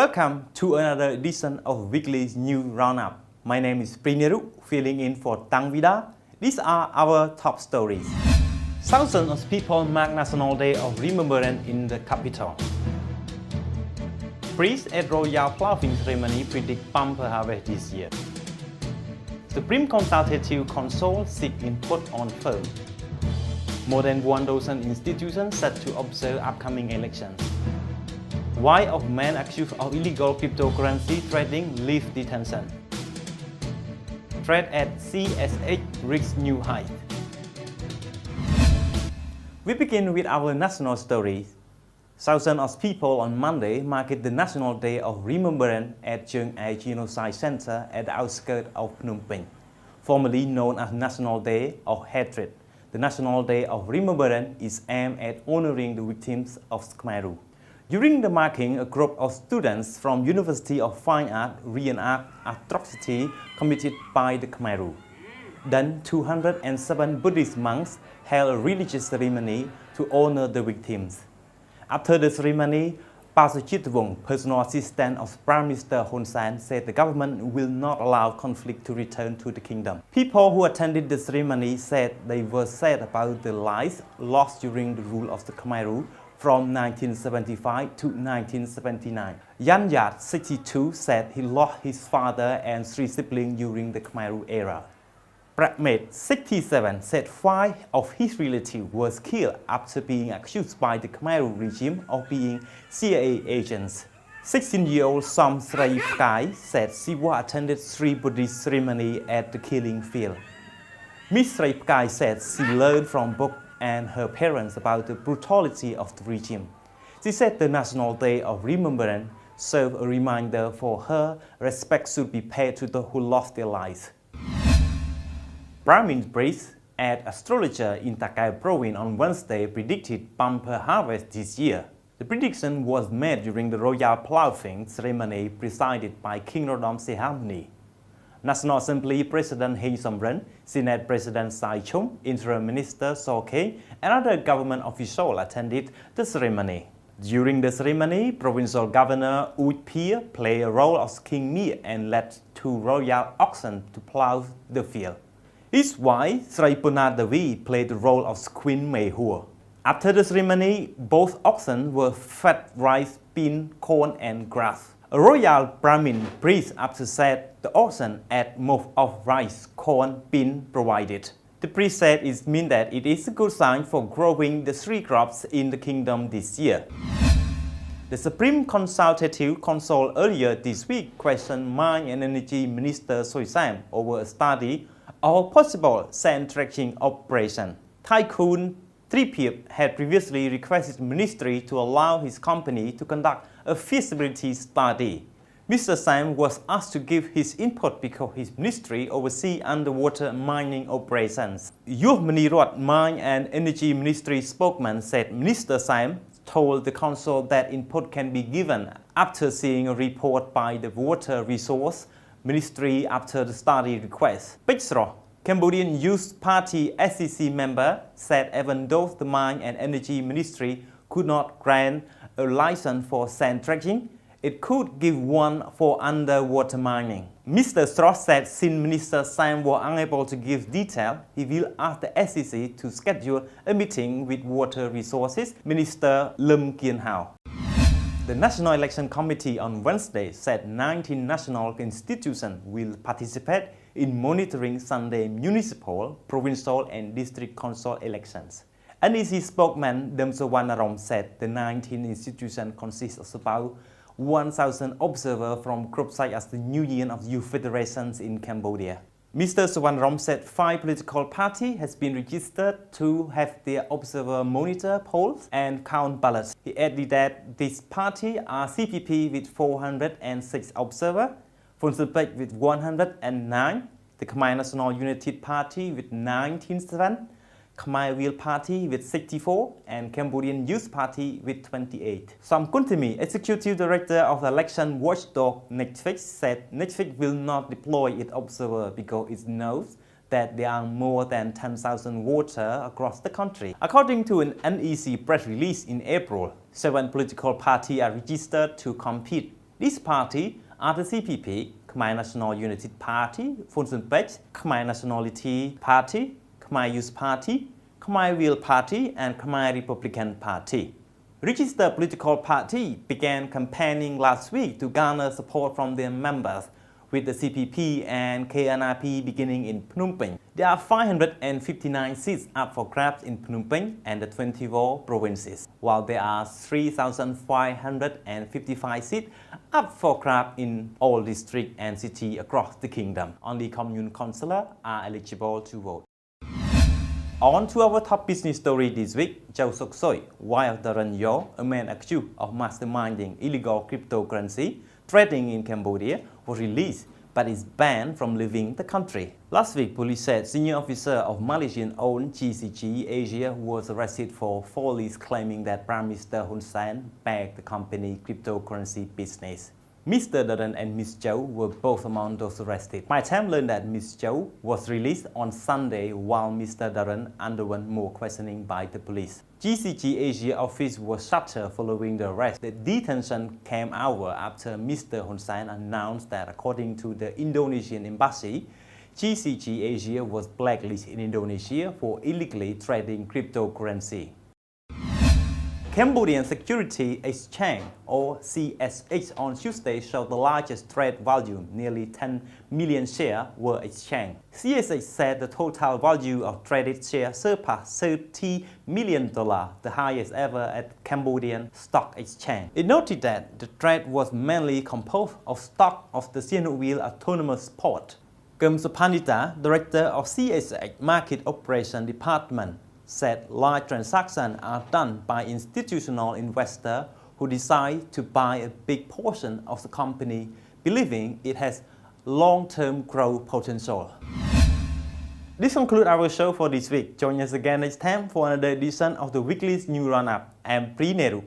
Welcome to another edition of Weekly News Roundup. My name is Prineru, filling in for Tang Vida. These are our top stories. Thousands of people mark National Day of Remembrance in the capital. Priests at Royal Ploughing Ceremony predict bumper harvest this year. Supreme Consultative Council seek input on firm. More than 1,000 institutions set to observe upcoming elections. Wife of man accused of illegal cryptocurrency trading leaves detention. Trade at CSH reached new height. We begin with our national story. Thousands of people on Monday marked the National Day of Remembrance at Chiang Ai Genocide Center at the outskirts of Phnom Penh, formerly known as National Day of Hatred. The National Day of Remembrance is aimed at honoring the victims of Khmer. During the marking, a group of students from University of Fine Art reenact atrocity committed by the Khmer. Then 207 Buddhist monks held a religious ceremony to honor the victims. After the ceremony, Pastor Chitwong, personal assistant of Prime Minister Hun Sen, said the government will not allow conflict to return to the kingdom. People who attended the ceremony said they were sad about the lives lost during the rule of the Khmer from 1975 to 1979. Yan Yat, 62, said he lost his father and 3 siblings during the Khmer era. Pratmate, 67, said 5 of his relatives were killed after being accused by the Khmer regime of being CIA agents. 16-year-old Som Srey Pkai said she attended 3 Buddhist ceremonies at the killing field. Miss Srey Pkai said she learned from books and her parents about the brutality of the regime. She said the National Day of Remembrance served a reminder for her respect should be paid to those who lost their lives. Brahmin priests and astrologer in Takai province on Wednesday predicted bumper harvest this year. The prediction was made during the Royal Ploughing ceremony presided by King Roundup Sihamoni. National Assembly President Heng Somrin, Senate President Sai Chung, Interim Minister So Khe, and other government officials attended the ceremony. During the ceremony, Provincial Governor Ut Pia played a role of King Mir and led 2 royal oxen to plough the field. His wife, Sri Punadavi, played the role of Queen Mei Hua. After the ceremony, both oxen were fed rice, bean, corn, and grass. A royal Brahmin priest after said the oxen ate most of rice, corn, bean provided. The priest said it means that it is a good sign for growing the 3 crops in the kingdom this year. The Supreme Consultative Council earlier this week questioned Mine and Energy Minister Soy Sam over a study of possible sand dredging operation. Tycoon Tripiep had previously requested the ministry to allow his company to conduct a feasibility study. Mr. Sam was asked to give his input because his ministry oversees underwater mining operations. Yuh Manirot, Mine and Energy Ministry spokesman, said Minister Sam told the council that input can be given after seeing a report by the Water Resource Ministry after the study request. Pixro, Cambodian Youth Party SCC member, said even though the Mine and Energy Ministry could not grant a license for sand dredging, it could give one for underwater mining. Mr. Strauss said since Minister Sam was unable to give detail, he will ask the SCC to schedule a meeting with Water Resources Minister Lim Kien Hao. The National Election Committee on Wednesday said 19 national institutions will participate in monitoring Sunday municipal, provincial and district council elections. NEC spokesman Dem Sawanarom said the 19 institutions consist of about 1,000 observers from groups such as the Union of Youth Federations in Cambodia. Mr. Sawanarom said 5 political parties has been registered to have their observer monitor polls and count ballots. He added that these parties are CPP with 406 observers, Phunselpech with 109, the Khmer National United Party with 19, Khmer Wheel Party with 64, and Cambodian Youth Party with 28. Som Kuntimi, Executive Director of the Election Watchdog Netflix, said Netflix will not deploy its observer because it knows that there are more than 10,000 voters across the country. According to an NEC press release in April, 7 political parties are registered to compete These parties are the CPP, Khmer National Unity Party, Phunsun Pech, Khmer Nationality Party, Khmer Youth Party, Khmer Will Party, and Khmer Republican Party. Registered political parties began campaigning last week to garner support from their members, with the CPP and KNRP beginning in Phnom Penh. There are 559 seats up for grabs in Phnom Penh and the 24 provinces, while there are 3,555 seats up for grabs in all districts and cities across the kingdom. Only commune councillors are eligible to vote. On to our top business story this week, Châu Sok Soi, wife Daran Yo, a man accused of masterminding illegal cryptocurrency trading in Cambodia, was released but is banned from leaving the country. Last week, police said senior officer of Malaysian-owned GCG Asia was arrested for falsely claiming that Prime Minister Hun Sen backed the company cryptocurrency business. Mr. Daran and Ms. Châu were both among those arrested. Khmer Times learned that Ms. Châu was released on Sunday while Mr. Daran underwent more questioning by the police. GCG Asia office was shuttered following the arrest. The detention came hours after Mr. Hun Sen announced that, according to the Indonesian embassy, GCG Asia was blacklisted in Indonesia for illegally trading cryptocurrency. Cambodian Security Exchange, or CSX, on Tuesday showed the largest trade volume. Nearly 10 million shares were exchanged. CSX said the total value of traded shares surpassed $30 million, the highest ever at Cambodian Stock Exchange. It noted that the trade was mainly composed of stock of the Sihanoukville Autonomous Port. Kem Supanita, director of CSX Market Operation Department, said large transactions are done by institutional investors who decide to buy a big portion of the company, believing it has long-term growth potential. This concludes our show for this week. Join us again next time for another edition of the weekly news roundup. I'm Pri Neru.